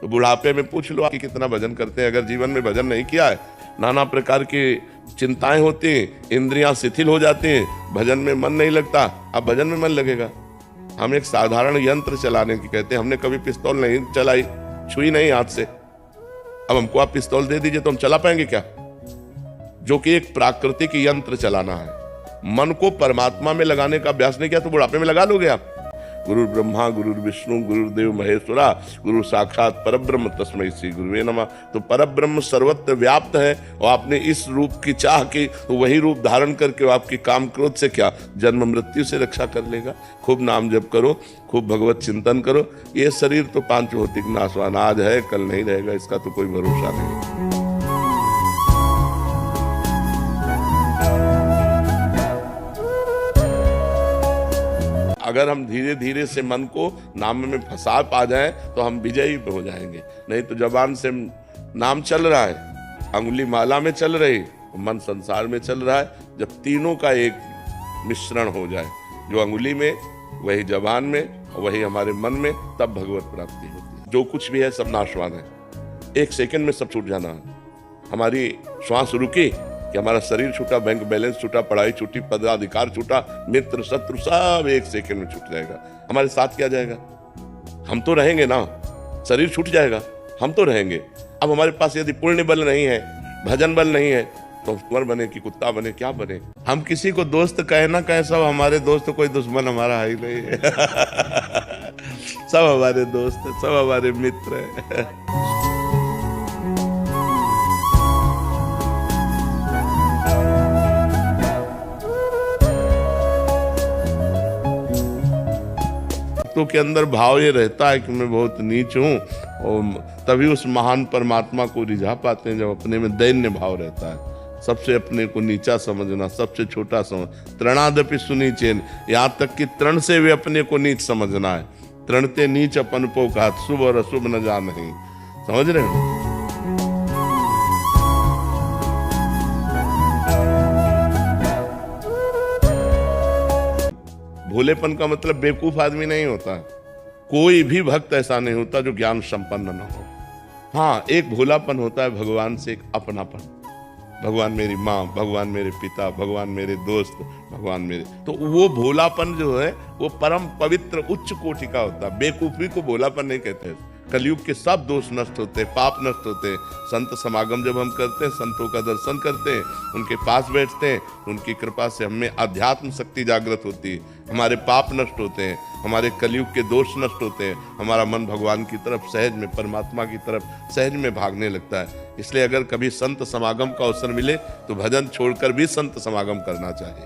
तो बुढ़ापे में पूछ लो कि कितना भजन करते हैं। अगर जीवन में भजन नहीं किया है, नाना प्रकार की चिंताएं होती हैं, इंद्रियां शिथिल हो जाती हैं, भजन में मन नहीं लगता। अब भजन में मन लगेगा। हम एक साधारण यंत्र चलाने की कहते हैं, हमने कभी पिस्तौल नहीं चलाई, छुई नहीं हाथ से। अब हमको आप पिस्तौल दे दीजिए तो हम चला पाएंगे क्या? जो कि एक प्राकृतिक यंत्र चलाना है। मन को परमात्मा में लगाने का अभ्यास नहीं किया तो बुढ़ापे में लगा लोगे आप। गुरु ब्रह्मा गुरु विष्णु गुरुदेव महेश्वरा, गुरु साक्षात परब्रह्म तस्मै श्री गुरुवे नमः। तो परब्रह्म सर्वत्र व्याप्त है और आपने इस रूप की चाह की तो वही रूप धारण करके वो आपकी काम क्रोध से क्या जन्म मृत्यु से रक्षा कर लेगा। खूब नाम जप करो, खूब भगवत चिंतन करो। ये शरीर तो पांच भौतिक नाशवान, आज है कल नहीं रहेगा, इसका तो कोई भरोसा नहीं। अगर हम धीरे धीरे से मन को नाम में फंसा पा जाएं तो हम विजयी हो जाएंगे। नहीं तो जबान से नाम चल रहा है, अंगुली माला में चल रही, मन संसार में चल रहा है। जब तीनों का एक मिश्रण हो जाए, जो अंगुली में, वही जबान में, वही हमारे मन में, तब भगवत प्राप्ति होती है। जो कुछ भी है सब नाशवान है, एक सेकंड में सब छूट जाना है। हमारी श्वास रुकी कि हमारा शरीर छूटा, बैंक बैलेंस छूटा, पढ़ाई छूटी, पदाधिकार छूटा, मित्र शत्रु सब एक सेकंड में छूट जाएगा। हमारे साथ क्या जाएगा? हम तो रहेंगे ना। शरीर छूट जाएगा, हम तो रहेंगे। अब हमारे पास यदि पुण्य बल नहीं है, भजन बल नहीं है, तो कुंवर बने कि कुत्ता बने, क्या बने? हम किसी को दोस्त कहे ना कहे, सब हमारे दोस्त, कोई दुश्मन हमारा है ही नहीं है। सब हमारे दोस्त है, सब हमारे मित्र है। तो के अंदर भाव ये रहता है कि मैं बहुत नीच हूँ, और तभी उस महान परमात्मा को रिझा पाते हैं जब अपने में दैन्य भाव रहता है। सबसे अपने को नीचा समझना, सबसे छोटा समझ, तृणादपि सुनीचेन, यहाँ तक कि तृण से भी अपने को नीच समझना है। तृणते नीच अपन पोकात, शुभ और अशुभ न जान नहीं। समझ रहे हो? भोलेपन का मतलब बेवकूफ आदमी नहीं होता। कोई भी भक्त ऐसा नहीं होता जो ज्ञान संपन्न न हो। हाँ, एक भोलापन होता है भगवान से, एक अपनापन। भगवान मेरी माँ, भगवान मेरे पिता, भगवान मेरे दोस्त, भगवान मेरे, तो वो भोलापन जो है वो परम पवित्र उच्च कोटि का होता है। बेवकूफी को भोलापन नहीं कहते। कलयुग के सब दोष नष्ट होते, पाप नष्ट होते। संत समागम जब हम करते हैं, संतों का दर्शन करते हैं, उनके पास बैठते हैं, उनकी कृपा से हमें अध्यात्म शक्ति जागृत होती है, हमारे पाप नष्ट होते हैं, हमारे कलयुग के दोष नष्ट होते हैं, हमारा मन भगवान की तरफ सहज में, परमात्मा की तरफ सहज में भागने लगता है। इसलिए अगर कभी संत समागम का अवसर मिले तो भजन छोड़कर भी संत समागम करना चाहिए।